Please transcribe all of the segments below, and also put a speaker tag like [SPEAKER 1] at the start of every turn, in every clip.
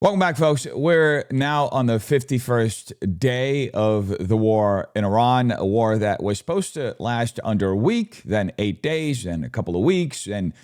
[SPEAKER 1] Welcome back, folks. We're now on the 51st day of the war in Iran, a war that was supposed to last under a week, then 8 days, then a couple of weeks, then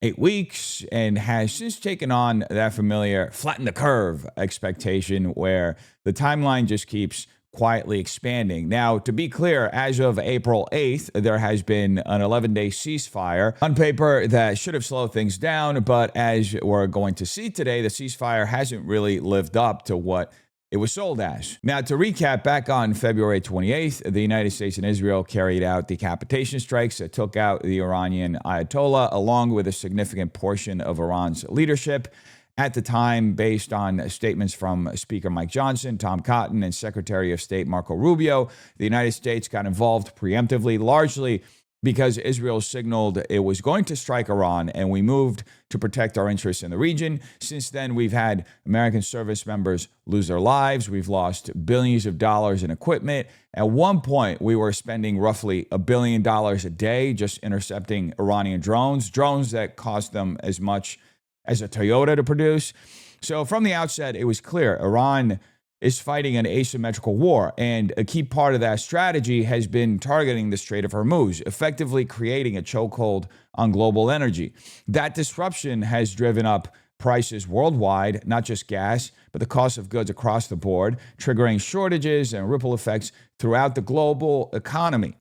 [SPEAKER 1] 8 weeks, and has since taken on that familiar flatten the curve expectation where the timeline just keeps quietly expanding. Now, to be clear, as of April 8th, there has been an 11-day ceasefire on paper that should have slowed things down, but as we're going to see today, the ceasefire hasn't really lived up to what it was sold as. Now, to recap, back on February 28th, the United States and Israel carried out decapitation strikes that took out the Iranian Ayatollah, along with a significant portion of Iran's leadership. At the time, based on statements from Speaker Mike Johnson, Tom Cotton, and Secretary of State Marco Rubio, the United States got involved preemptively, largely because Israel signaled it was going to strike Iran, and we moved to protect our interests in the region. Since then, we've had American service members lose their lives. We've lost billions of dollars in equipment. At one point, we were spending roughly $1 billion a day just intercepting Iranian drones that cost them as much as a Toyota to produce. So from the outset, it was clear Iran is fighting an asymmetrical war, and a key part of that strategy has been targeting the Strait of Hormuz, effectively creating a chokehold on global energy. That disruption has driven up prices worldwide, not just gas, but the cost of goods across the board, triggering shortages and ripple effects throughout the global economy.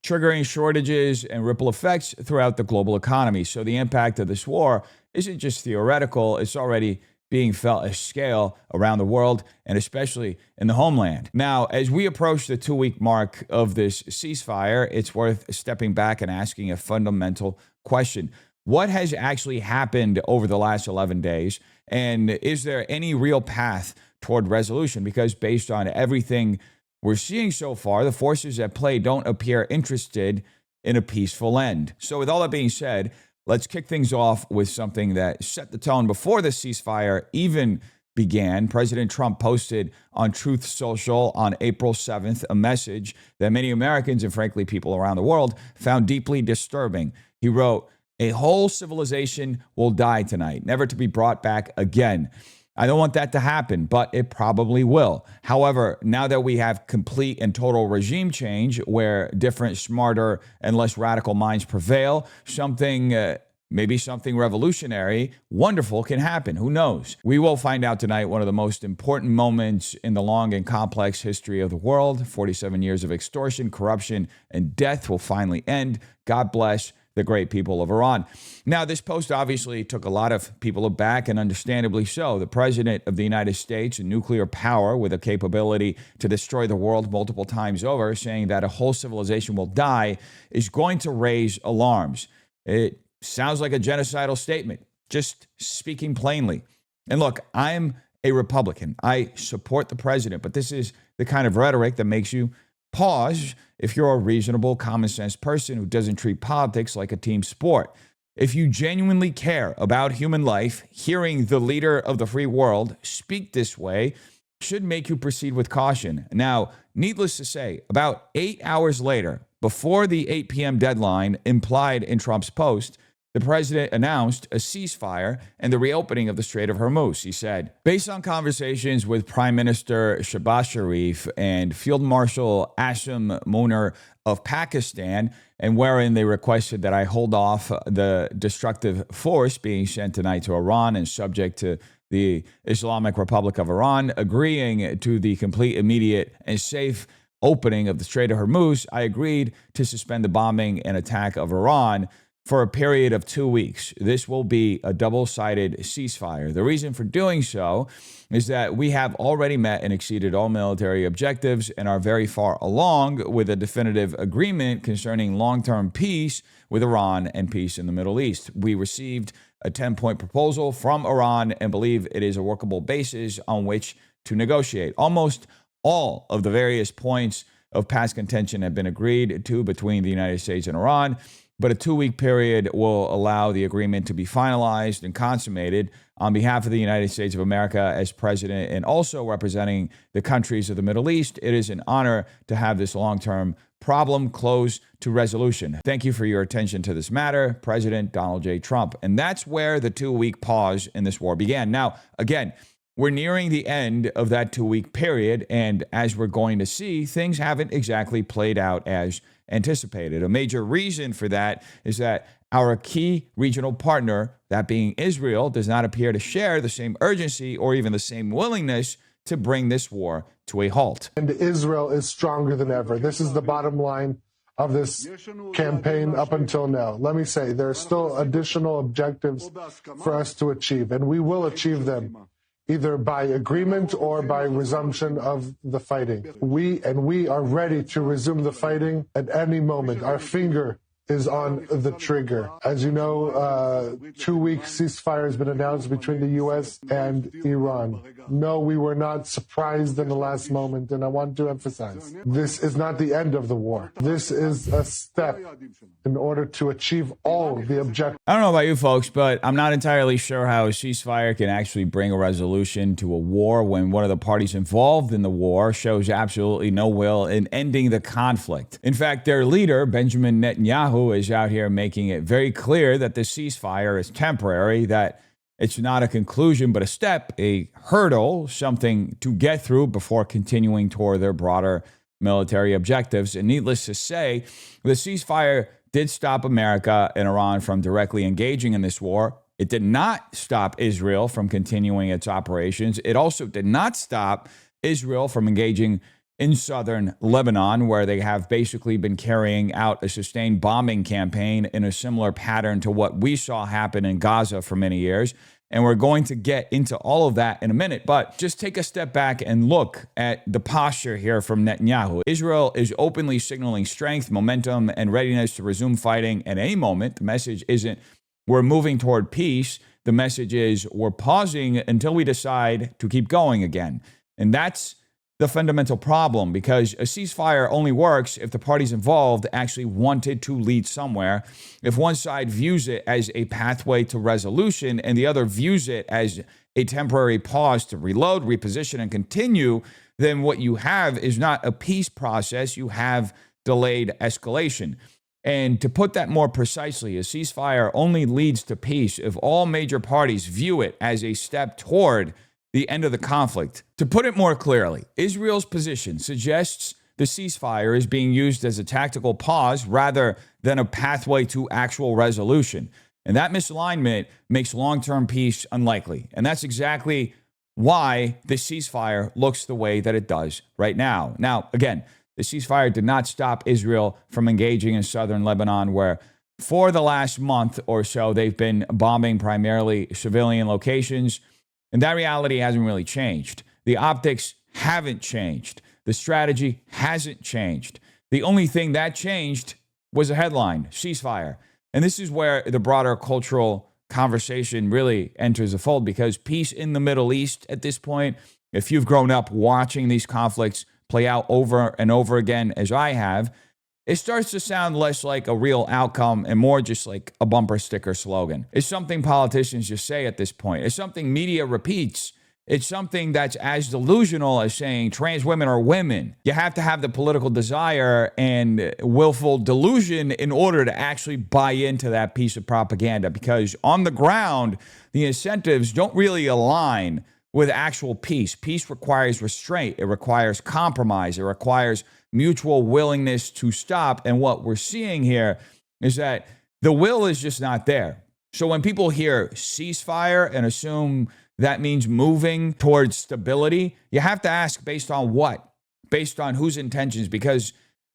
[SPEAKER 1] So the impact of this war isn't just theoretical, it's already being felt at scale around the world and especially in the homeland. Now, as we approach the 2-week mark of this ceasefire, it's worth stepping back and asking a fundamental question. What has actually happened over the last 11 days? And is there any real path toward resolution? Because based on everything we're seeing so far, the forces at play don't appear interested in a peaceful end. So with all that being said, let's kick things off with something that set the tone before the ceasefire even began. President Trump posted on Truth Social on April 7th a message that many Americans and frankly people around the world found deeply disturbing. He wrote, "A whole civilization will die tonight, never to be brought back again. I don't want that to happen, but it probably will. However, now that we have complete and total regime change where different, smarter, and less radical minds prevail, maybe something revolutionary, wonderful can happen. Who knows? We will find out tonight one of the most important moments in the long and complex history of the world. 47 years of extortion, corruption, and death will finally end. God bless the great people of Iran." Now, this post obviously took a lot of people aback, and understandably so. The president of the United States, a nuclear power with a capability to destroy the world multiple times over, saying that a whole civilization will die, is going to raise alarms. It sounds like a genocidal statement, just speaking plainly. And look, I'm a Republican. I support the president, but this is the kind of rhetoric that makes you pause if you're a reasonable, common sense person who doesn't treat politics like a team sport. If you genuinely care about human life, hearing the leader of the free world speak this way should make you proceed with caution. Now, needless to say, about 8 hours later, before the 8 p.m. deadline implied in Trump's post, the president announced a ceasefire and the reopening of the Strait of Hormuz. He said, "Based on conversations with Prime Minister Shehbaz Sharif and Field Marshal Asim Munir of Pakistan, and wherein they requested that I hold off the destructive force being sent tonight to Iran and subject to the Islamic Republic of Iran, agreeing to the complete, immediate, and safe opening of the Strait of Hormuz, I agreed to suspend the bombing and attack of Iran for a period of 2 weeks. This will be a double-sided ceasefire. The reason for doing so is that we have already met and exceeded all military objectives and are very far along with a definitive agreement concerning long-term peace with Iran and peace in the Middle East. We received a 10-point proposal from Iran and believe it is a workable basis on which to negotiate. Almost all of the various points of past contention have been agreed to between the United States and Iran, but a 2-week period will allow the agreement to be finalized and consummated. On behalf of the United States of America as president and also representing the countries of the Middle East, it is an honor to have this long-term problem close to resolution. Thank you for your attention to this matter, President Donald J. Trump." And that's where the 2-week pause in this war began. Now, again, we're nearing the end of that 2-week period. And as we're going to see, things haven't exactly played out as anticipated. A major reason for that is that our key regional partner, that being Israel, does not appear to share the same urgency or even the same willingness to bring this war to a halt.
[SPEAKER 2] And Israel is stronger than ever. This is the bottom line of this campaign up until now. Let me say, there are still additional objectives for us to achieve, and we will achieve them either by agreement or by resumption of the fighting. We are ready to resume the fighting at any moment. Our finger is on the trigger. As you know, 2-week ceasefire has been announced between the U.S. and Iran. No, we were not surprised in the last moment, and I want to emphasize, this is not the end of the war. This is a step in order to achieve all the objectives.
[SPEAKER 1] I don't know about you folks, but I'm not entirely sure how a ceasefire can actually bring a resolution to a war when one of the parties involved in the war shows absolutely no will in ending the conflict. In fact, their leader, Benjamin Netanyahu, is out here making it very clear that the ceasefire is temporary, that it's not a conclusion, but a step, a hurdle, something to get through before continuing toward their broader military objectives. And needless to say, the ceasefire did stop America and Iran from directly engaging in this war. It did not stop Israel from continuing its operations. It also did not stop Israel from engaging in southern Lebanon, where they have basically been carrying out a sustained bombing campaign in a similar pattern to what we saw happen in Gaza for many years. And we're going to get into all of that in a minute. But just take a step back and look at the posture here from Netanyahu. Israel is openly signaling strength, momentum, and readiness to resume fighting at any moment. The message isn't we're moving toward peace. The message is we're pausing until we decide to keep going again. And that's the fundamental problem, because a ceasefire only works if the parties involved actually wanted to lead somewhere. If one side views it as a pathway to resolution and the other views it as a temporary pause to reload, reposition, and continue, then what you have is not a peace process. You have delayed escalation. And to put that more precisely, a ceasefire only leads to peace if all major parties view it as a step toward the end of the conflict. To put it more clearly, Israel's position suggests the ceasefire is being used as a tactical pause rather than a pathway to actual resolution. And that misalignment makes long-term peace unlikely. And that's exactly why the ceasefire looks the way that it does right now. Now, again, the ceasefire did not stop Israel from engaging in southern Lebanon, where for the last month or so, they've been bombing primarily civilian locations. And that reality hasn't really changed. The optics haven't changed. The strategy hasn't changed. The only thing that changed was a headline, ceasefire. And this is where the broader cultural conversation really enters the fold, because peace in the Middle East at this point, if you've grown up watching these conflicts play out over and over again, as I have, it starts to sound less like a real outcome and more just like a bumper sticker slogan. It's something politicians just say at this point. It's something media repeats. It's something that's as delusional as saying trans women are women. You have to have the political desire and willful delusion in order to actually buy into that piece of propaganda, because on the ground, the incentives don't really align with actual peace. Peace requires restraint. It requires compromise. It requires mutual willingness to stop. And what we're seeing here is that the will is just not there. So when people hear ceasefire and assume that means moving towards stability, you have to ask based on what? Based on whose intentions? Because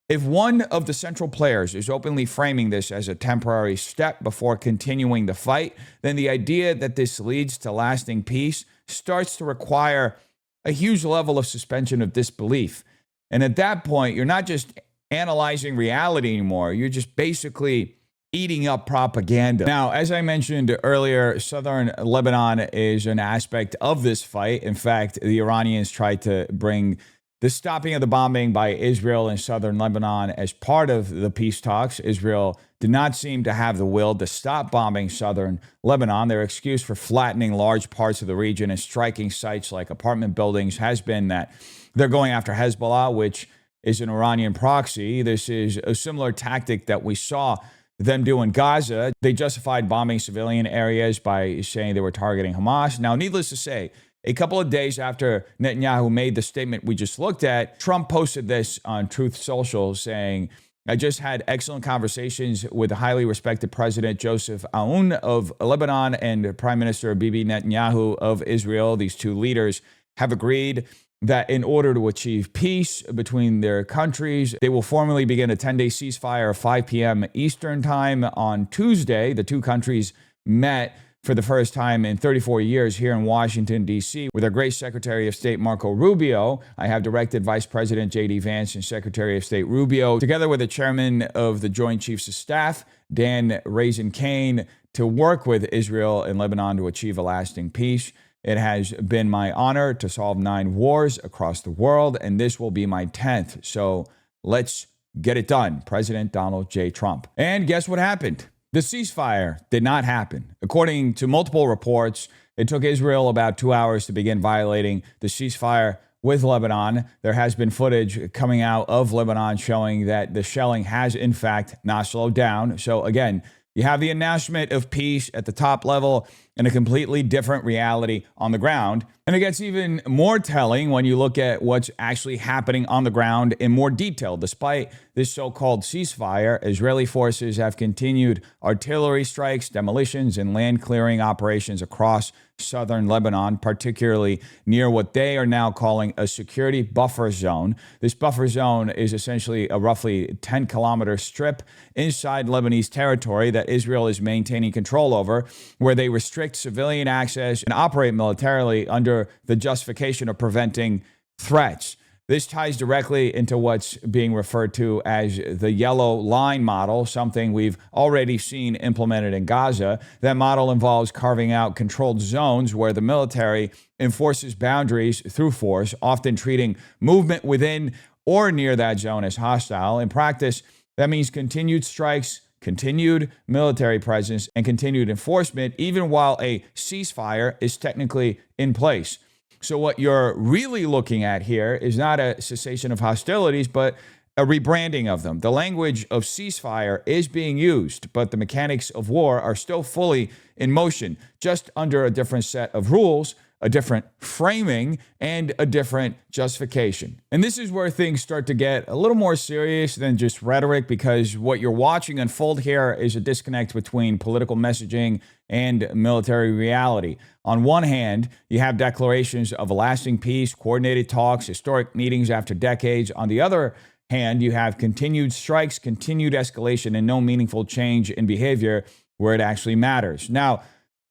[SPEAKER 1] if one of the central players is openly framing this as a temporary step before continuing the fight, then the idea that this leads to lasting peace starts to require a huge level of suspension of disbelief. And at that point, you're not just analyzing reality anymore. You're just basically eating up propaganda. Now, as I mentioned earlier, southern Lebanon is an aspect of this fight. In fact, the Iranians tried to bring the stopping of the bombing by Israel in southern Lebanon as part of the peace talks. Israel did not seem to have the will to stop bombing southern Lebanon. Their excuse for flattening large parts of the region and striking sites like apartment buildings has been that they're going after Hezbollah, which is an Iranian proxy. This is a similar tactic that we saw them do in Gaza. They justified bombing civilian areas by saying they were targeting Hamas. Now, needless to say, A couple of days after Netanyahu made the statement we just looked at, Trump posted this on Truth Social saying, I just had excellent conversations with the highly respected President Joseph Aoun of Lebanon and Prime Minister Bibi Netanyahu of Israel. These two leaders have agreed that in order to achieve peace between their countries, they will formally begin a 10-day ceasefire at 5 p.m. Eastern Time on Tuesday. The two countries met for the first time in 34 years here in Washington, D.C. with our great Secretary of State, Marco Rubio. I have directed Vice President J.D. Vance and Secretary of State Rubio, together with the Chairman of the Joint Chiefs of Staff, Dan Raisin-Kane, to work with Israel and Lebanon to achieve a lasting peace. It has been my honor to solve 9 wars across the world, and this will be my 10th. So let's get it done. President Donald J. Trump. And guess what happened? The ceasefire did not happen. According to multiple reports, it took Israel about 2 hours to begin violating the ceasefire with Lebanon. There has been footage coming out of Lebanon showing that the shelling has, in fact, not slowed down. So again, you have the announcement of peace at the top level and a completely different reality on the ground. And it gets even more telling when you look at what's actually happening on the ground in more detail. Despite this so-called ceasefire, Israeli forces have continued artillery strikes, demolitions, and land clearing operations across southern Lebanon, particularly near what they are now calling a security buffer zone. This buffer zone is essentially a roughly 10-kilometer strip inside Lebanese territory that Israel is maintaining control over, where they restrict civilian access and operate militarily under the justification of preventing threats. This ties directly into what's being referred to as the yellow line model, something we've already seen implemented in Gaza. That model involves carving out controlled zones where the military enforces boundaries through force, often treating movement within or near that zone as hostile. In practice, that means continued strikes, continued military presence, and continued enforcement, even while a ceasefire is technically in place. So what you're really looking at here is not a cessation of hostilities, but a rebranding of them. The language of ceasefire is being used, but the mechanics of war are still fully in motion, just under a different set of rules, a different framing, and a different justification. And this is where things start to get a little more serious than just rhetoric, because what you're watching unfold here is a disconnect between political messaging and military reality. On one hand, you have declarations of a lasting peace, coordinated talks, historic meetings after decades. On the other hand, you have continued strikes, continued escalation, and no meaningful change in behavior where it actually matters. Now,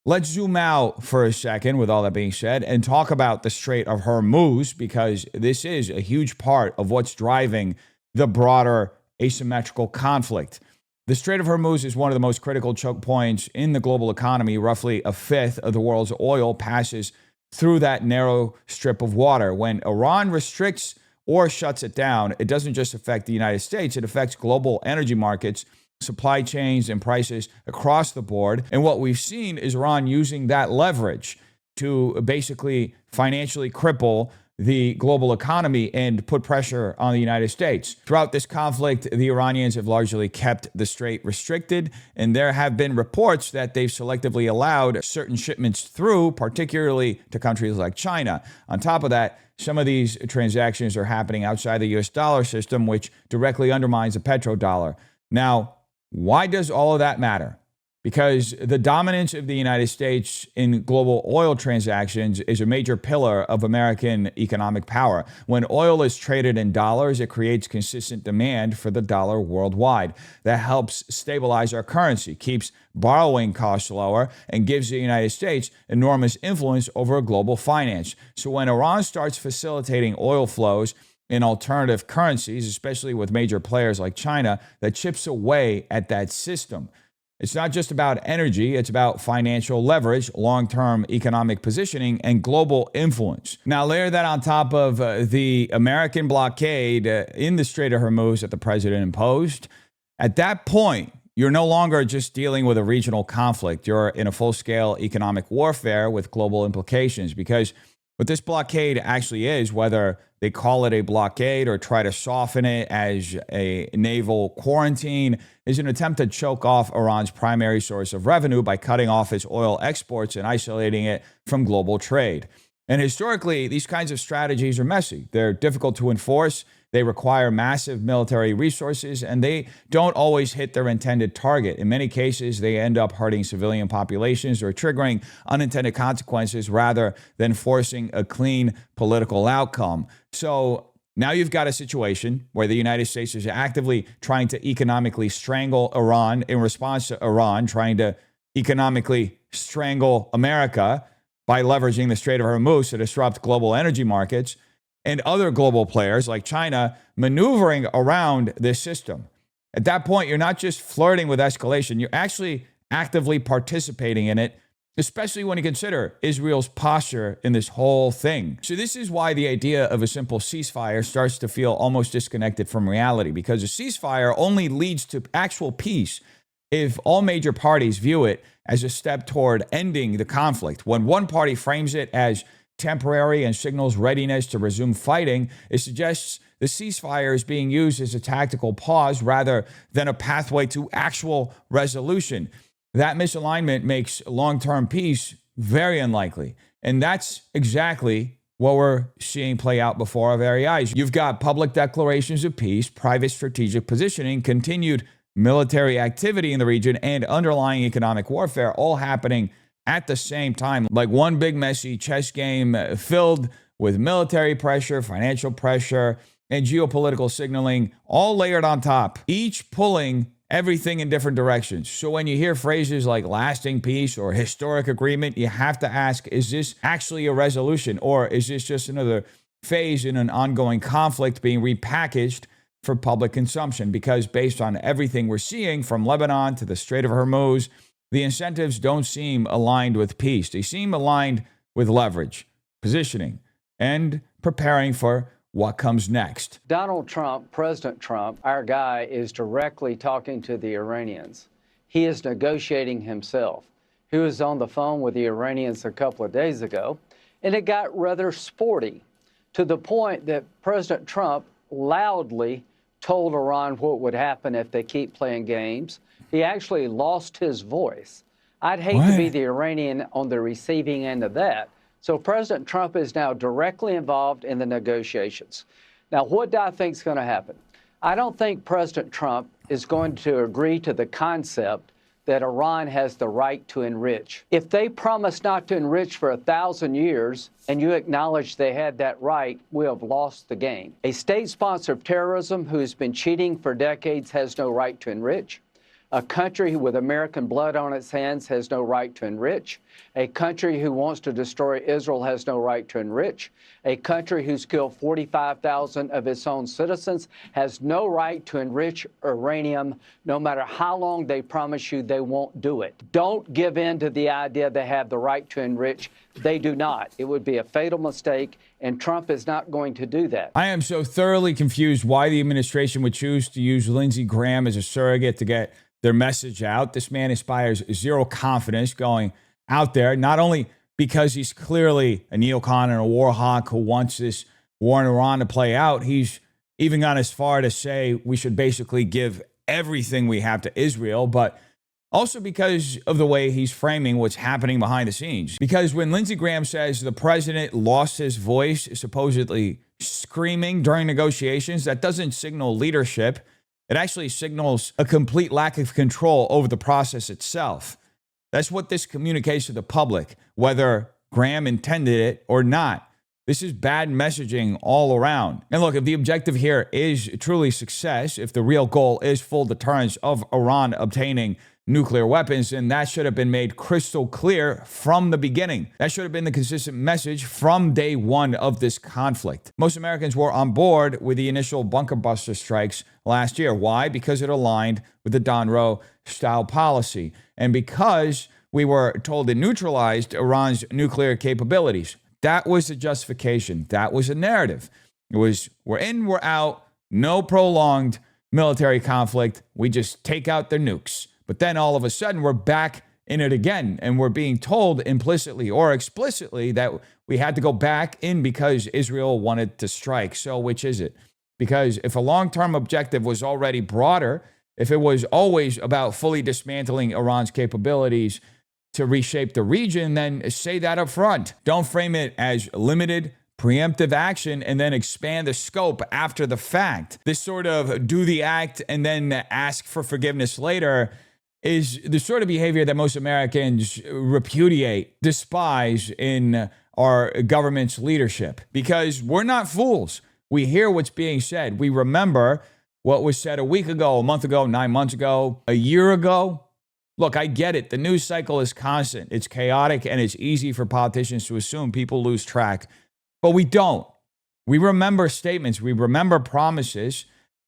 [SPEAKER 1] let's zoom out for a second, with all that being said, and talk about the Strait of Hormuz, because this is a huge part of what's driving the broader asymmetrical conflict. The Strait of Hormuz is one of the most critical choke points in the global economy. Roughly a fifth of the world's oil passes through that narrow strip of water. When Iran restricts or shuts it down, it doesn't just affect the United States, it affects global energy markets, supply chains, and prices across the board. And what we've seen is Iran using that leverage to basically financially cripple the global economy and put pressure on the United States. Throughout this conflict, the Iranians have largely kept the strait restricted, and there have been reports that they've selectively allowed certain shipments through, particularly to countries like China. On top of that, some of these transactions are happening outside the US dollar system, which directly undermines the petrodollar. Now, why does all of that matter? Because the dominance of the United States in global oil transactions is a major pillar of American economic power. When oil is traded in dollars, it creates consistent demand for the dollar worldwide. That helps stabilize our currency, keeps borrowing costs lower, and gives the United States enormous influence over global finance. So when Iran starts facilitating oil flows in alternative currencies, especially with major players like China, that chips away at that system. It's not just about energy, it's about financial leverage, long-term economic positioning, and global influence. Now, layer that on top of the American blockade in the Strait of Hormuz that the president imposed. At that point, you're no longer just dealing with a regional conflict. You're in a full-scale economic warfare with global implications, because what this blockade actually is, whether they call it a blockade or try to soften it as a naval quarantine, is an attempt to choke off Iran's primary source of revenue by cutting off its oil exports and isolating it from global trade. And historically, these kinds of strategies are messy. They're difficult to enforce. They require massive military resources, and they don't always hit their intended target. In many cases, they end up hurting civilian populations or triggering unintended consequences rather than forcing a clean political outcome. So now you've got a situation where the United States is actively trying to economically strangle Iran in response to Iran trying to economically strangle America by leveraging the Strait of Hormuz to disrupt global energy markets, and other global players like China maneuvering around this system. At that point, you're not just flirting with escalation, you're actually actively participating in it, especially when you consider Israel's posture in this whole thing. So this is why the idea of a simple ceasefire starts to feel almost disconnected from reality, because a ceasefire only leads to actual peace if all major parties view it as a step toward ending the conflict. When one party frames it as temporary and signals readiness to resume fighting, it suggests the ceasefire is being used as a tactical pause rather than a pathway to actual resolution. That misalignment makes long-term peace very unlikely. And that's exactly what we're seeing play out before our very eyes. You've got public declarations of peace, private strategic positioning, continued military activity in the region, and underlying economic warfare all happening at the same time, like one big messy chess game filled with military pressure, financial pressure, and geopolitical signaling all layered on top, each pulling everything in different directions. So when you hear phrases like lasting peace or historic agreement, you have to ask, is this actually a resolution, or is this just another phase in an ongoing conflict being repackaged for public consumption? Because based on everything we're seeing from Lebanon to the Strait of Hormuz, the incentives don't seem aligned with peace. They seem aligned with leverage, positioning, and preparing for what comes next.
[SPEAKER 3] Donald Trump, President Trump, our guy, is directly talking to the Iranians. He is negotiating himself. He was on the phone with the Iranians a couple of days ago, and it got rather sporty to the point that President Trump loudly told Iran what would happen if they keep playing games. He actually lost his voice. I'd hate to be the Iranian on the receiving end of that. So President Trump is now directly involved in the negotiations. Now, what do I think is going to happen? I don't think President Trump is going to agree to the concept that Iran has the right to enrich. If they promise not to enrich for 1,000 years and you acknowledge they had that right, we have lost the game. A state sponsor of terrorism who has been cheating for decades has no right to enrich. A country with American blood on its hands has no right to enrich. A country who wants to destroy Israel has no right to enrich. A country who's killed 45,000 of its own citizens has no right to enrich uranium, no matter how long they promise you they won't do it. Don't give in to the idea they have the right to enrich. They do not. It would be a fatal mistake, and Trump is not going to do that.
[SPEAKER 1] I am so thoroughly confused why the administration would choose to use Lindsey Graham as a surrogate to get their message out. This man inspires zero confidence going out there, not only because he's clearly a neocon and a war hawk who wants this war in Iran to play out. He's even gone as far to say we should basically give everything we have to Israel, but also because of the way he's framing what's happening behind the scenes. Because when Lindsey Graham says the president lost his voice, supposedly screaming during negotiations, that doesn't signal leadership. It actually signals a complete lack of control over the process itself. That's what this communicates to the public, whether Graham intended it or not. This is bad messaging all around. And look, if the objective here is truly success, if the real goal is full deterrence of Iran obtaining nuclear weapons, then that should have been made crystal clear from the beginning. That should have been the consistent message from day one of this conflict. Most Americans were on board with the initial bunker buster strikes last year. Why? Because it aligned with the Donroe style policy, and because we were told it neutralized Iran's nuclear capabilities. That was the justification. That was the narrative. It was, we're in, we're out, no prolonged military conflict. We just take out their nukes. But then all of a sudden, we're back in it again, and we're being told implicitly or explicitly that we had to go back in because Israel wanted to strike. So which is it? Because if a long-term objective was already broader, if it was always about fully dismantling Iran's capabilities, to reshape the region, then say that up front. Don't frame it as limited, preemptive action and then expand the scope after the fact. This sort of do the act and then ask for forgiveness later is the sort of behavior that most Americans repudiate, despise in our government's leadership. Because we're not fools. We hear what's being said. We remember what was said a week ago, a month ago, 9 months ago, a year ago. Look, I get it. The news cycle is constant. It's chaotic, and it's easy for politicians to assume people lose track. But we don't. We remember statements, we remember promises,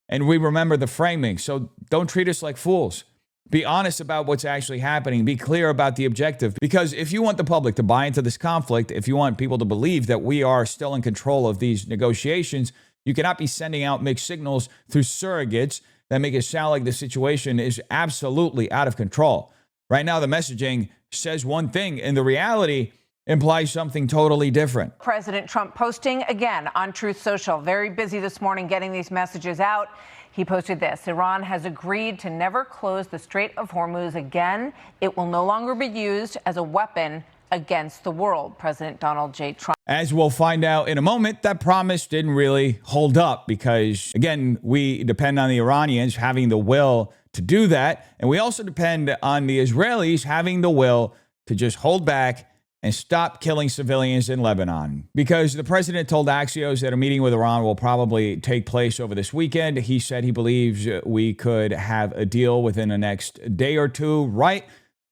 [SPEAKER 1] and we remember the framing. So don't treat us like fools. Be honest about what's actually happening. Be clear about the objective. Because if you want the public to buy into this conflict, if you want people to believe that we are still in control of these negotiations, you cannot be sending out mixed signals through surrogates that make it sound like the situation is absolutely out of control. Right now, the messaging says one thing, and the reality implies something totally different.
[SPEAKER 4] President Trump posting again on Truth Social. Very busy this morning getting these messages out. He posted this: Iran has agreed to never close the Strait of Hormuz again. It will no longer be used as a weapon against the world. President Donald J. Trump.
[SPEAKER 1] As we'll find out in a moment, that promise didn't really hold up because, again, we depend on the Iranians having the will to do that. And we also depend on the Israelis having the will to just hold back and stop killing civilians in Lebanon. Because the president told Axios that a meeting with Iran will probably take place over this weekend. He said he believes we could have a deal within the next day or two, right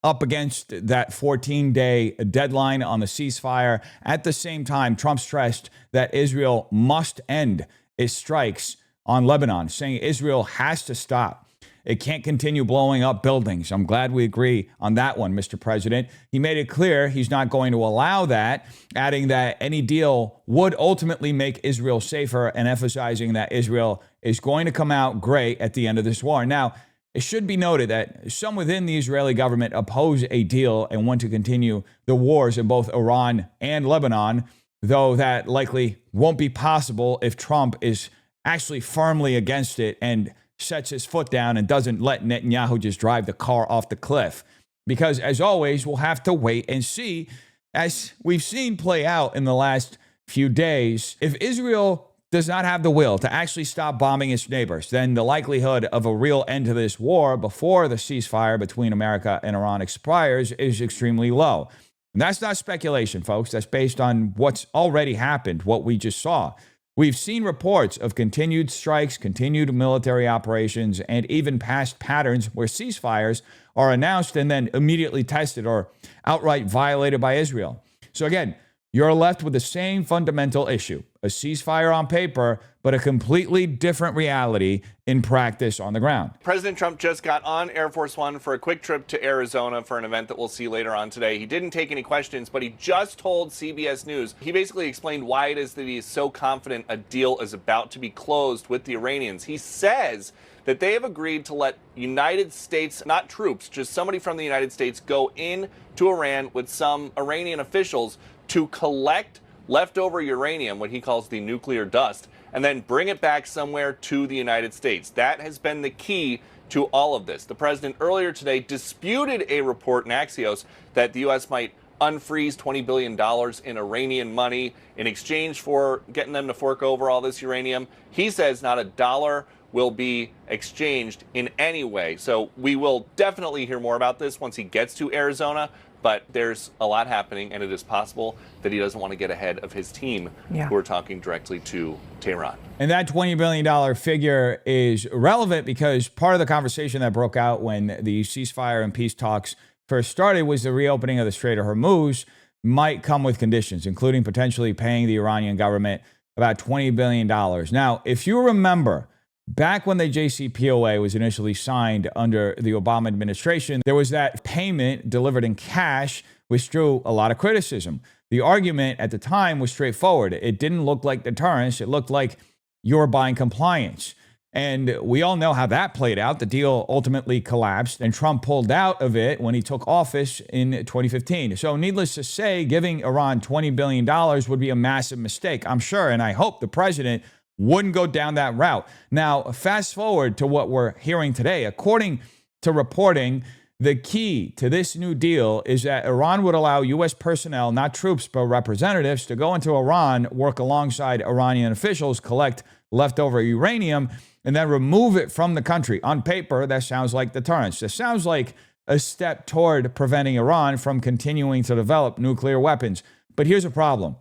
[SPEAKER 1] up against that 14-day deadline on the ceasefire. At the same time, Trump stressed that Israel must end its strikes on Lebanon, saying Israel has to stop. It can't continue blowing up buildings. I'm glad we agree on that one, Mr. President. He made it clear he's not going to allow that, adding that any deal would ultimately make Israel safer and emphasizing that Israel is going to come out great at the end of this war. Now, it should be noted that some within the Israeli government oppose a deal and want to continue the wars in both Iran and Lebanon, though that likely won't be possible if Trump is actually firmly against it and sets his foot down and doesn't let Netanyahu just drive the car off the cliff. Because, as always, we'll have to wait and see, as we've seen play out in the last few days. If Israel does not have the will to actually stop bombing its neighbors, then the likelihood of a real end to this war before the ceasefire between America and Iran expires is extremely low. And that's not speculation, folks. That's based on what's already happened, what we just saw. We've seen reports of continued strikes, continued military operations, and even past patterns where ceasefires are announced and then immediately tested or outright violated by Israel. So again, you're left with the same fundamental issue, a ceasefire on paper, but a completely different reality in practice on the ground.
[SPEAKER 5] President Trump just got on Air Force One for a quick trip to Arizona for an event that we'll see later on today. He didn't take any questions, but he just told CBS News. He basically explained why it is that he is so confident a deal is about to be closed with the Iranians. He says that they have agreed to let United States, not troops, just somebody from the United States, go in to Iran with some Iranian officials to collect leftover uranium, what he calls the nuclear dust, and then bring it back somewhere to the United States. That has been the key to all of this. The president earlier today disputed a report in Axios that the U.S. might unfreeze $20 billion in Iranian money in exchange for getting them to fork over all this uranium. He says not a dollar will be exchanged in any way. So we will definitely hear more about this once he gets to Arizona. But there's a lot happening, and it is possible that he doesn't want to get ahead of his team who are talking directly to Tehran.
[SPEAKER 1] And that $20 billion figure is relevant because part of the conversation that broke out when the ceasefire and peace talks first started was the reopening of the Strait of Hormuz might come with conditions, including potentially paying the Iranian government about $20 billion. Now, if you remember, back when the JCPOA was initially signed under the Obama administration, there was that payment delivered in cash, which drew a lot of criticism. The argument at the time was straightforward. It didn't look like deterrence. It looked like you're buying compliance. And we all know how that played out. The deal ultimately collapsed, and Trump pulled out of it when he took office in 2015. So needless to say, giving Iran $20 billion would be a massive mistake, I'm sure, and I hope the president wouldn't go down that route. Now, fast forward to what we're hearing today. According to reporting, The key to this new deal is that Iran would allow U.S. personnel, not troops, but representatives, to go into Iran, work alongside Iranian officials, collect leftover uranium, and then remove it from the country. On paper, that sounds like deterrence. That sounds like a step toward preventing Iran from continuing to develop nuclear weapons. But here's a problem.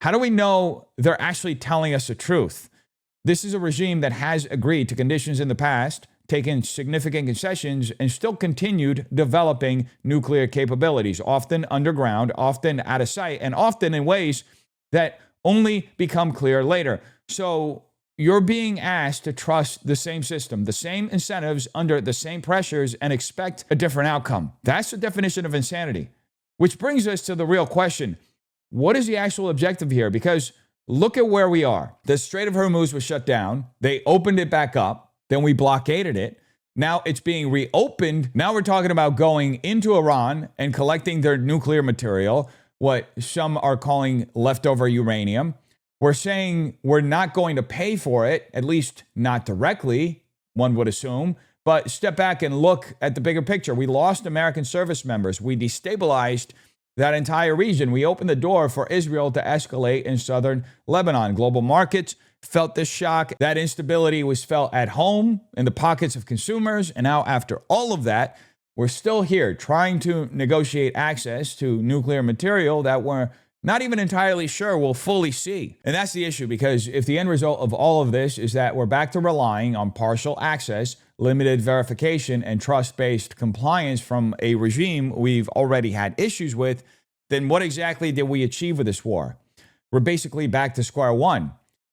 [SPEAKER 1] How do we know they're actually telling us the truth? This is a regime that has agreed to conditions in the past, taken significant concessions, and still continued developing nuclear capabilities, often underground, often out of sight, and often in ways that only become clear later. So you're being asked to trust the same system, the same incentives under the same pressures, and expect a different outcome. That's the definition of insanity. Which brings us to the real question. What is the actual objective here? Because look at where we are. The Strait of Hormuz was shut down. They opened it back up. Then we blockaded it. Now it's being reopened. Now we're talking about going into Iran and collecting their nuclear material, what some are calling leftover uranium. We're saying we're not going to pay for it, at least not directly, one would assume. But step back and look at the bigger picture. We lost American service members. We destabilized that entire region. We opened the door for Israel to escalate in southern Lebanon. Global markets felt this shock. That instability was felt at home in the pockets of consumers. And now after all of that, we're still here trying to negotiate access to nuclear material that we're not even entirely sure we'll fully see. And that's the issue, because if the end result of all of this is that we're back to relying on partial access, limited verification, and trust-based compliance from a regime we've already had issues with, then what exactly did we achieve with this war? We're basically back to square one.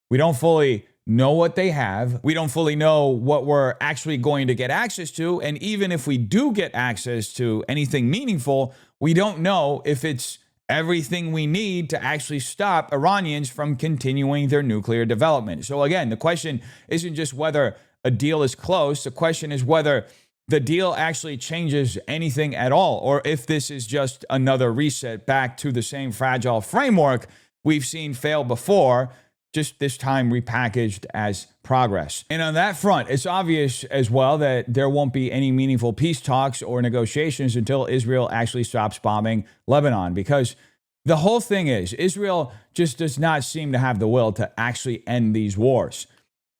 [SPEAKER 1] We don't fully know what they have. We don't fully know what we're actually going to get access to. And even if we do get access to anything meaningful, we don't know if it's everything we need to actually stop Iranians from continuing their nuclear development. So again, the question isn't just whether a deal is close. The question is whether the deal actually changes anything at all, or if this is just another reset back to the same fragile framework we've seen fail before, just this time repackaged as progress. And on that front, it's obvious as well that there won't be any meaningful peace talks or negotiations until Israel actually stops bombing Lebanon, because the whole thing is Israel just does not seem to have the will to actually end these wars.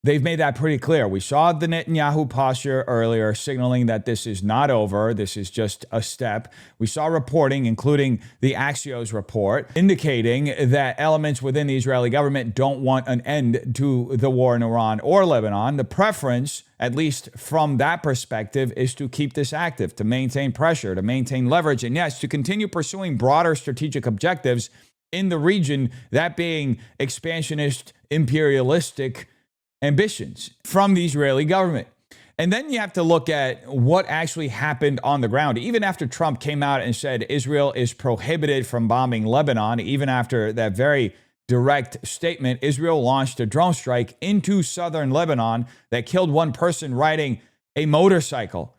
[SPEAKER 1] They've made that pretty clear. We saw the Netanyahu posture earlier, signaling that this is not over. This is just a step. We saw reporting, including the Axios report, indicating that elements within the Israeli government don't want an end to the war in Iran or Lebanon. The preference, at least from that perspective, is to keep this active, to maintain pressure, to maintain leverage, and yes, to continue pursuing broader strategic objectives in the region, that being expansionist, imperialistic ambitions from the Israeli government. And then you have to look at what actually happened on the ground. Even after Trump came out and said Israel is prohibited from bombing Lebanon, even after that very direct statement, Israel launched a drone strike into southern Lebanon that killed one person riding a motorcycle.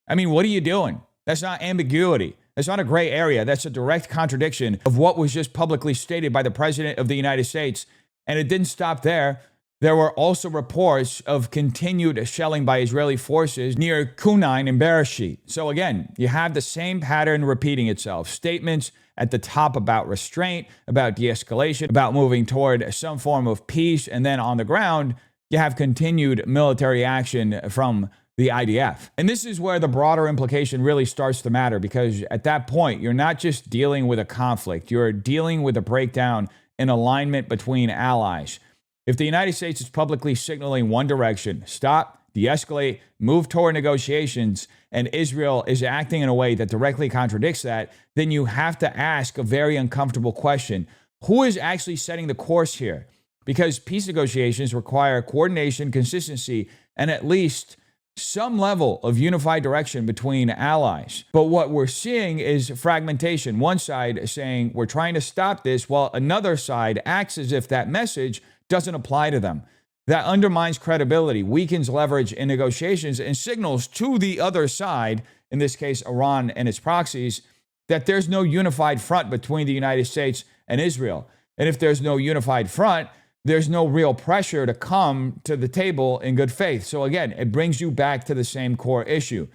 [SPEAKER 1] I mean, what are you doing? That's not ambiguity. That's not a gray area. That's a direct contradiction of what was just publicly stated by the President of the United States. And it didn't stop there. There were also reports of continued shelling by Israeli forces near Kunine and Bereshit. So again, you have the same pattern repeating itself. Statements at the top about restraint, about de-escalation, about moving toward some form of peace. And then on the ground, you have continued military action from the IDF. And this is where the broader implication really starts to matter, because at that point, you're not just dealing with a conflict. You're dealing with a breakdown in alignment between allies. If the United States is publicly signaling one direction, stop, de-escalate, move toward negotiations, and Israel is acting in a way that directly contradicts that, then you have to ask a very uncomfortable question. Who is actually setting the course here? Because peace negotiations require coordination, consistency, and at least some level of unified direction between allies. But what we're seeing is fragmentation. One side saying we're trying to stop this, while another side acts as if that message doesn't apply to them. That undermines credibility, weakens leverage in negotiations, and signals to the other side, in this case Iran and its proxies, that there's no unified front between the United States and Israel. And if there's no unified front, there's no real pressure to come to the table in good faith. So again, it brings you back to the same core issue.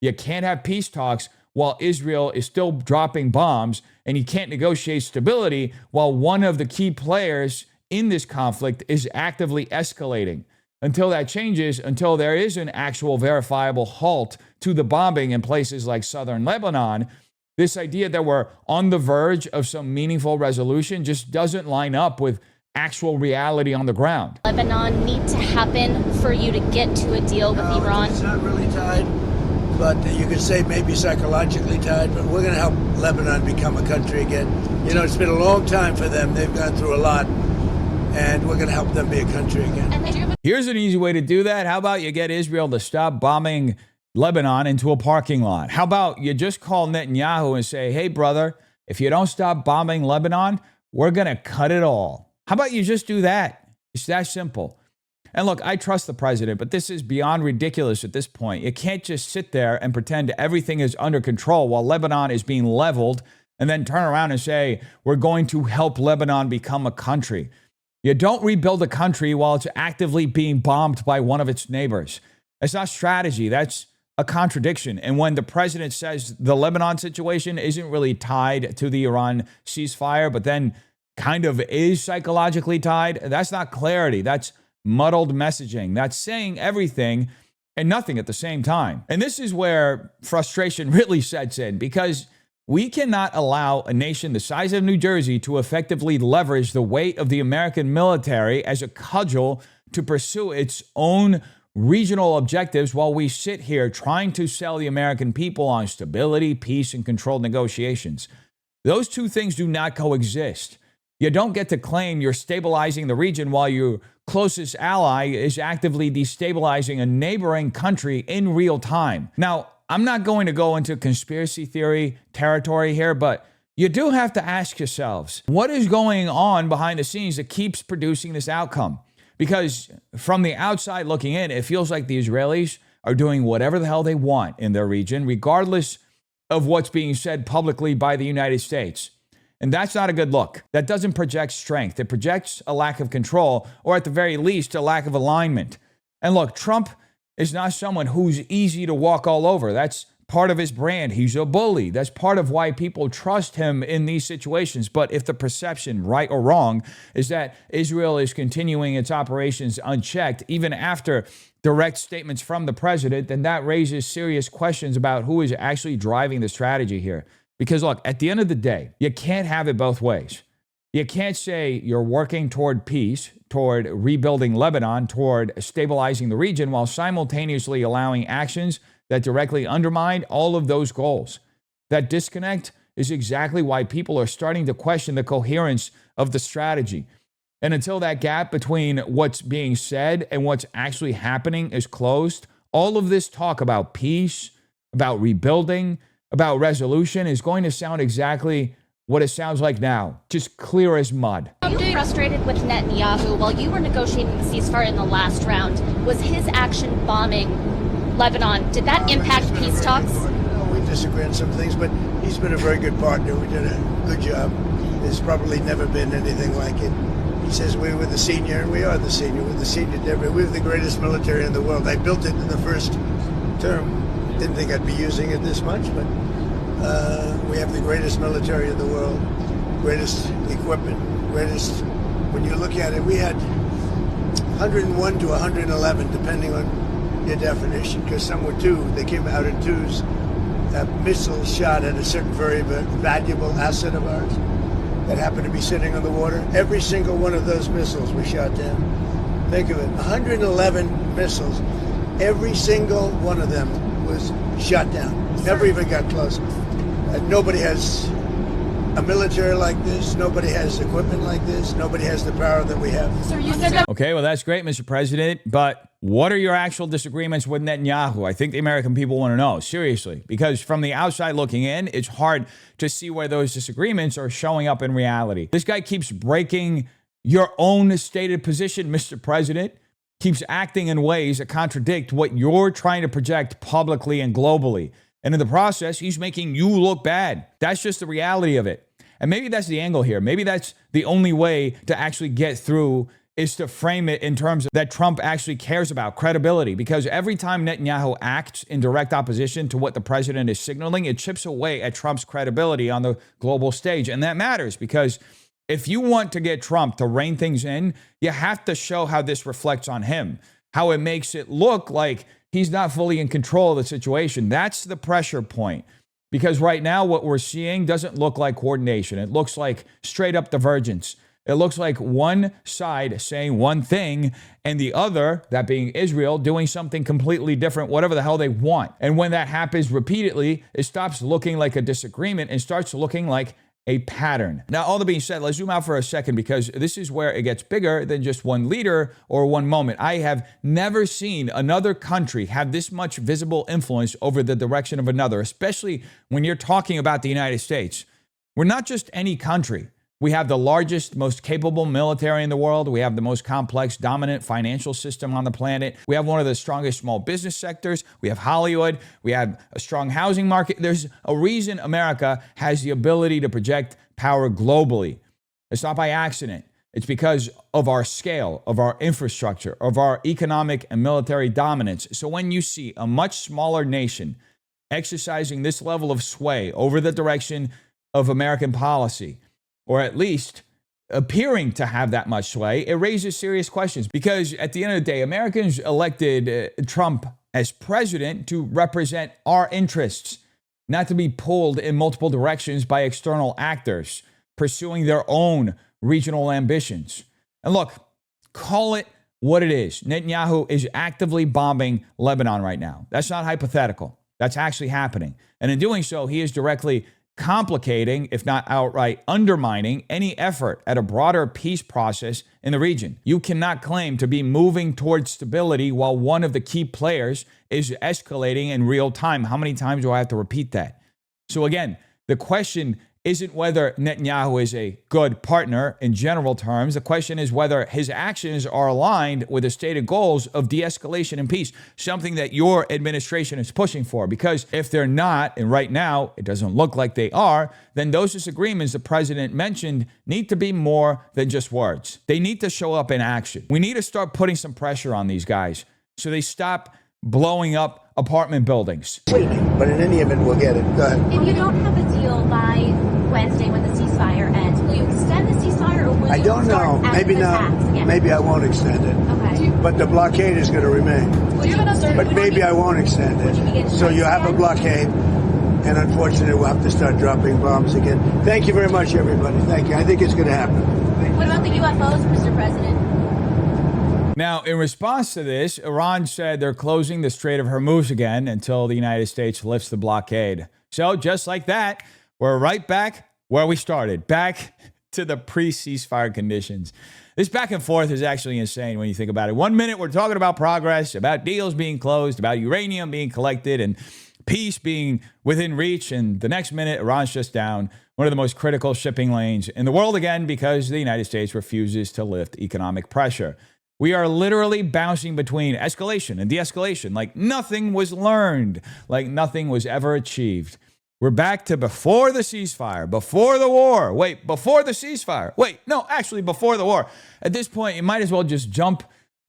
[SPEAKER 1] You can't have peace talks while Israel is still dropping bombs, and you can't negotiate stability while one of the key players in this conflict is actively escalating. Until that changes, until there is an actual verifiable halt to the bombing in places like southern Lebanon, this idea that we're on the verge of some meaningful resolution just doesn't line up with actual reality on the ground.
[SPEAKER 6] Lebanon need to happen for you to get to a deal with Iran?
[SPEAKER 7] It's not really tied, but you could say maybe psychologically tied, but we're going to help Lebanon become a country again. You know, it's been a long time for them. They've gone through a lot, and we're going to help them be a country again.
[SPEAKER 1] Here's an easy way to do that. How about you get Israel to stop bombing Lebanon into a parking lot? How about you just call Netanyahu and say, hey, brother, if you don't stop bombing Lebanon, we're going to cut it all. How about you just do that? It's that simple. And look, I trust the president, but this is beyond ridiculous at this point. You can't just sit there and pretend everything is under control while Lebanon is being leveled and then turn around and say, we're going to help Lebanon become a country. You don't rebuild a country while it's actively being bombed by one of its neighbors. That's not strategy. That's a contradiction. And when the president says the Lebanon situation isn't really tied to the Iran ceasefire, but then kind of is psychologically tied, that's not clarity. That's muddled messaging. That's saying everything and nothing at the same time. And this is where frustration really sets in, because we cannot allow a nation the size of New Jersey to effectively leverage the weight of the American military as a cudgel to pursue its own regional objectives while we sit here trying to sell the American people on stability, peace, and controlled negotiations. Those two things do not coexist. You don't get to claim you're stabilizing the region while your closest ally is actively destabilizing a neighboring country in real time. Now, I'm not going to go into conspiracy theory territory here, but you do have to ask yourselves, what is going on behind the scenes that keeps producing this outcome? Because from the outside looking in, it feels like the Israelis are doing whatever the hell they want in their region, regardless of what's being said publicly by the United States. And that's not a good look. That doesn't project strength. It projects a lack of control, or at the very least, a lack of alignment. And look, Trump is not someone who's easy to walk all over. That's part of his brand. He's a bully. That's part of why people trust him in these situations. But if the perception, right or wrong, is that Israel is continuing its operations unchecked, even after direct statements from the president, then that raises serious questions about who is actually driving the strategy here. Because look, at the end of the day, you can't have it both ways. You can't say you're working toward peace, toward rebuilding Lebanon, toward stabilizing the region, while simultaneously allowing actions that directly undermine all of those goals. That disconnect is exactly why people are starting to question the coherence of the strategy. And until that gap between what's being said and what's actually happening is closed, all of this talk about peace, about rebuilding, about resolution is going to sound exactly what it sounds like now, just clear as mud.
[SPEAKER 6] Are you frustrated with Netanyahu while you were negotiating the ceasefire in the last round? Was his action bombing Lebanon, did that impact peace talks?
[SPEAKER 7] We disagree on some things, but he's been a very good partner. We did a good job. There's probably never been anything like it. He says we were the senior, and we are the senior. We're the senior. We're the greatest military in the world. I built it in the first term. Didn't think I'd be using it this much, but we have the greatest military in the world, greatest equipment, greatest. When you look at it, we had 101 to 111, depending on your definition, because some were two. They came out in twos. Missiles shot at a certain very valuable asset of ours that happened to be sitting on the water. Every single one of those missiles we shot down. Think of it, 111 missiles. Every single one of them was shot down. Never even got close. Nobody has a military like this. Nobody has equipment like this. Nobody has the power that we have.
[SPEAKER 1] Okay, well, that's great, Mr. President, but what are your actual disagreements with Netanyahu? I think the American people want to know, seriously, because from the outside looking in, it's hard to see where those disagreements are showing up in reality. This guy keeps breaking your own stated position, Mr. President, keeps acting in ways that contradict what you're trying to project publicly and globally. And in the process, he's making you look bad. That's just the reality of it. And maybe that's the angle here. Maybe that's the only way to actually get through is to frame it in terms of that Trump actually cares about credibility, because every time Netanyahu acts in direct opposition to what the president is signaling, it chips away at Trump's credibility on the global stage. And that matters, because if you want to get Trump to rein things in, you have to show how this reflects on him, how it makes it look like he's not fully in control of the situation. That's the pressure point. Because right now what we're seeing doesn't look like coordination. It looks like straight up divergence. It looks like one side saying one thing and the other, that being Israel, doing something completely different, whatever the hell they want. And when that happens repeatedly, it stops looking like a disagreement and starts looking like a pattern. Now, all that being said, let's zoom out for a second, because this is where it gets bigger than just one leader or one moment. I have never seen another country have this much visible influence over the direction of another, especially when you're talking about the United States. We're not just any country. We have the largest, most capable military in the world. We have the most complex, dominant financial system on the planet. We have one of the strongest small business sectors. We have Hollywood. We have a strong housing market. There's a reason America has the ability to project power globally. It's not by accident. It's because of our scale, of our infrastructure, of our economic and military dominance. So when you see a much smaller nation exercising this level of sway over the direction of American policy, or at least appearing to have that much sway, it raises serious questions. Because at the end of the day, Americans elected Trump as president to represent our interests, not to be pulled in multiple directions by external actors pursuing their own regional ambitions. And look, call it what it is. Netanyahu is actively bombing Lebanon right now. That's not hypothetical. That's actually happening. And in doing so, he is directly complicating, if not outright undermining, any effort at a broader peace process in the region. You cannot claim to be moving towards stability while one of the key players is escalating in real time. How many times do I have to repeat that? So again, the question isn't whether Netanyahu is a good partner in general terms. The question is whether his actions are aligned with the stated goals of de-escalation and peace, something that your administration is pushing for. Because if they're not, and right now it doesn't look like they are, then those disagreements the president mentioned need to be more than just words. They need to show up in action. We need to start putting some pressure on these guys so they stop blowing up apartment buildings.
[SPEAKER 7] But in any event, we'll get it. Go ahead.
[SPEAKER 6] If you don't have a deal by Wednesday when the ceasefire ends, will you extend the ceasefire or will
[SPEAKER 7] I
[SPEAKER 6] you
[SPEAKER 7] don't know.
[SPEAKER 6] start
[SPEAKER 7] Maybe not.
[SPEAKER 6] attacks again?
[SPEAKER 7] Maybe I won't extend it.
[SPEAKER 6] Okay.
[SPEAKER 7] But the blockade is going to remain. But maybe I won't extend it. So you have a blockade, and unfortunately, we'll have to start dropping bombs again. Thank you very much, everybody. Thank you. I think it's going to happen.
[SPEAKER 6] What about the UFOs, Mr. President?
[SPEAKER 1] Now, in response to this, Iran said they're closing the Strait of Hormuz again until the United States lifts the blockade. So just like that, we're right back where we started, back to the pre-ceasefire conditions. This back and forth is actually insane when you think about it. 1 minute, we're talking about progress, about deals being closed, about uranium being collected, and peace being within reach. And the next minute, Iran's just down one of the most critical shipping lanes in the world again because the United States refuses to lift economic pressure. We are literally bouncing between escalation and de-escalation like nothing was learned, like nothing was ever achieved. We're back to before the ceasefire, before the war. Wait, before the ceasefire. Wait, no, actually before the war. At this point, you might as well just jump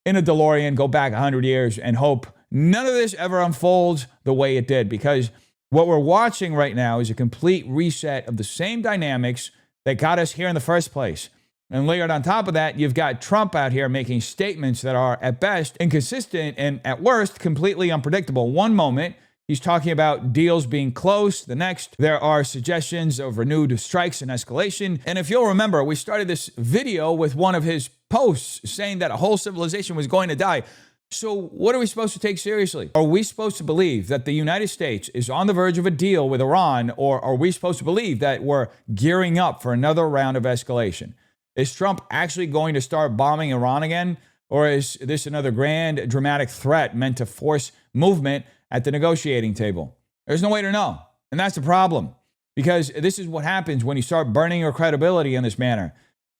[SPEAKER 1] in a DeLorean, go back 100 years and hope none of this ever unfolds the way it did, because what we're watching right now is a complete reset of the same dynamics that got us here in the first place. And layered on top of that, you've got Trump out here making statements that are at best inconsistent and at worst completely unpredictable. One moment, he's talking about deals being close. The next, there are suggestions of renewed strikes and escalation. And if you'll remember, we started this video with one of his posts saying that a whole civilization was going to die. So what are we supposed to take seriously? Are we supposed to believe that the United States is on the verge of a deal with Iran, or are we supposed to believe that we're gearing up for another round of escalation? Is Trump actually going to start bombing Iran again? Or is this another grand, dramatic threat meant to force movement at the negotiating table? There's no way to know. And that's the problem. Because this is what happens when you start burning your credibility in this manner.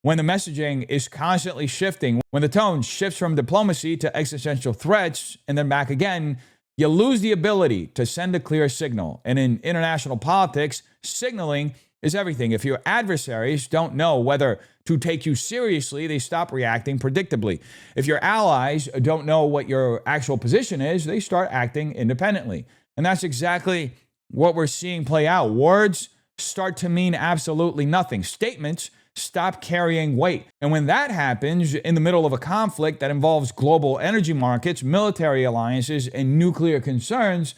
[SPEAKER 1] When the messaging is constantly shifting, when the tone shifts from diplomacy to existential threats and then back again, you lose the ability to send a clear signal. And in international politics, signaling is everything. If your adversaries don't know whether to take you seriously, they stop reacting predictably. If your allies don't know what your actual position is, they start acting independently. And that's exactly what we're seeing play out. Words start to mean absolutely nothing. Statements stop carrying weight. And when that happens in the middle of a conflict that involves global energy markets, military alliances, and nuclear concerns,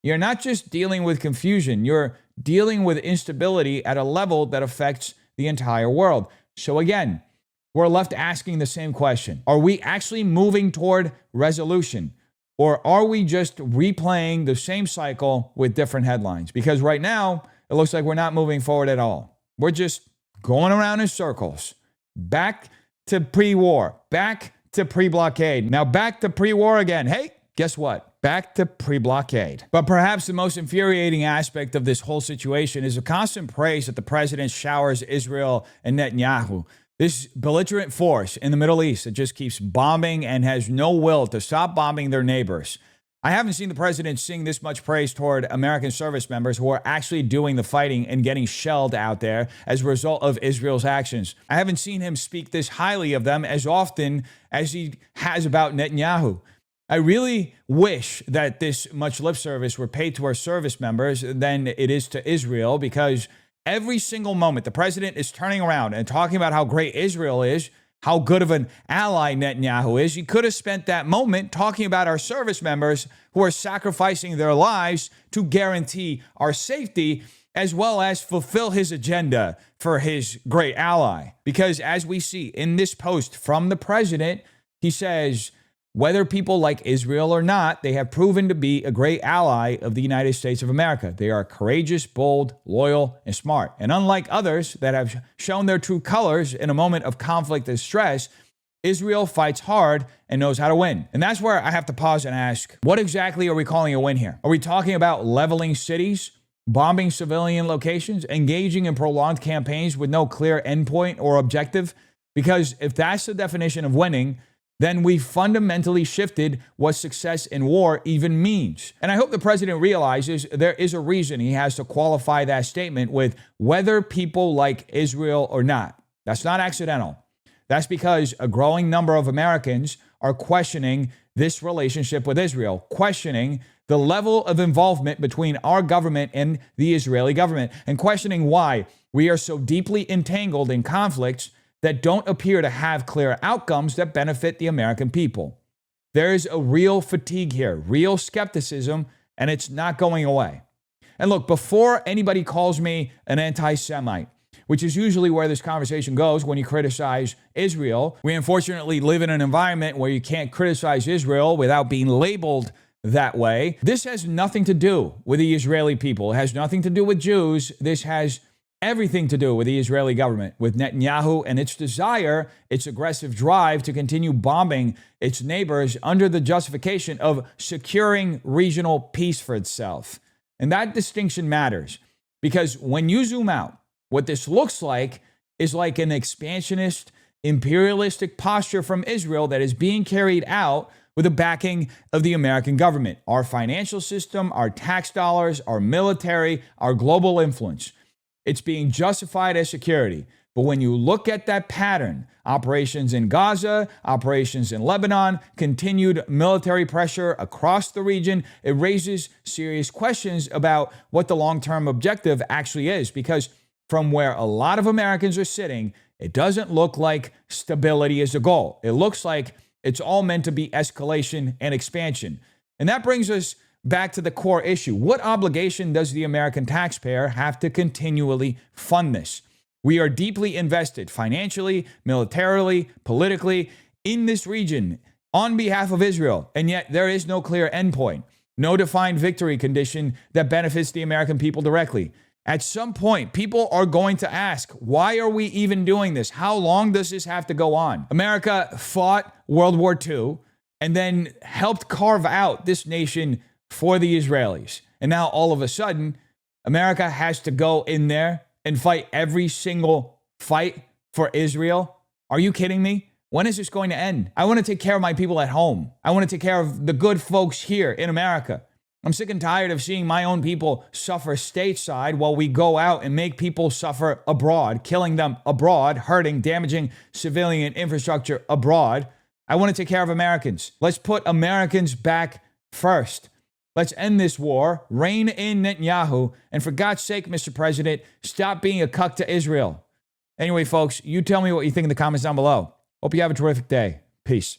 [SPEAKER 1] you're not just dealing with confusion, you're dealing with instability at a level that affects the entire world. So again, we're left asking the same question. Are we actually moving toward resolution? Or are we just replaying the same cycle with different headlines? Because right now, it looks like we're not moving forward at all. We're just going around in circles. Back to pre-war, back to pre-blockade. Now back to pre-war again. Hey, guess what? Back to pre-blockade. But perhaps the most infuriating aspect of this whole situation is the constant praise that the president showers Israel and Netanyahu. This belligerent force in the Middle East that just keeps bombing and has no will to stop bombing their neighbors. I haven't seen the president sing this much praise toward American service members who are actually doing the fighting and getting shelled out there as a result of Israel's actions. I haven't seen him speak this highly of them as often as he has about Netanyahu. I really wish that this much lip service were paid to our service members than it is to Israel, because every single moment the president is turning around and talking about how great Israel is, how good of an ally Netanyahu is, he could have spent that moment talking about our service members who are sacrificing their lives to guarantee our safety, as well as fulfill his agenda for his great ally. Because as we see in this post from the president, he says, whether people like Israel or not, they have proven to be a great ally of the United States of America. They are courageous, bold, loyal, and smart. And unlike others that have shown their true colors in a moment of conflict and stress, Israel fights hard and knows how to win. And that's where I have to pause and ask, what exactly are we calling a win here? Are we talking about leveling cities, bombing civilian locations, engaging in prolonged campaigns with no clear endpoint or objective? Because if that's the definition of winning, then we fundamentally shifted what success in war even means. And I hope the president realizes there is a reason he has to qualify that statement with whether people like Israel or not. That's not accidental. That's because a growing number of Americans are questioning this relationship with Israel, questioning the level of involvement between our government and the Israeli government, and questioning why we are so deeply entangled in conflicts that don't appear to have clear outcomes that benefit the American people. There is a real fatigue here, real skepticism, and it's not going away. And look, before anybody calls me an anti-Semite, which is usually where this conversation goes when you criticize Israel, we unfortunately live in an environment where you can't criticize Israel without being labeled that way. This has nothing to do with the Israeli people. It has nothing to do with Jews. This has everything to do with the Israeli government, with Netanyahu and its desire, its aggressive drive to continue bombing its neighbors under the justification of securing regional peace for itself. And that distinction matters, because when you zoom out, what this looks like is like an expansionist, imperialistic posture from Israel that is being carried out with the backing of the American government, our financial system, our tax dollars, our military, our global influence. It's being justified as security. But when you look at that pattern, operations in Gaza, operations in Lebanon, continued military pressure across the region, it raises serious questions about what the long-term objective actually is. Because from where a lot of Americans are sitting, it doesn't look like stability is the goal. It looks like it's all meant to be escalation and expansion. And that brings us back to the core issue. What obligation does the American taxpayer have to continually fund this? We are deeply invested financially, militarily, politically in this region on behalf of Israel, and yet there is no clear endpoint, no defined victory condition that benefits the American people directly. At some point, people are going to ask, why are we even doing this? How long does this have to go on? America fought World War II and then helped carve out this nation for the Israelis. And now all of a sudden, America has to go in there and fight every single fight for Israel. Are you kidding me? When is this going to end? I want to take care of my people at home. I want to take care of the good folks here in America. I'm sick and tired of seeing my own people suffer stateside while we go out and make people suffer abroad, killing them abroad, hurting, damaging civilian infrastructure abroad. I want to take care of Americans. Let's put Americans back first. Let's end this war, rein in Netanyahu, and for God's sake, Mr. President, stop being a cuck to Israel. Anyway, folks, you tell me what you think in the comments down below. Hope you have a terrific day. Peace.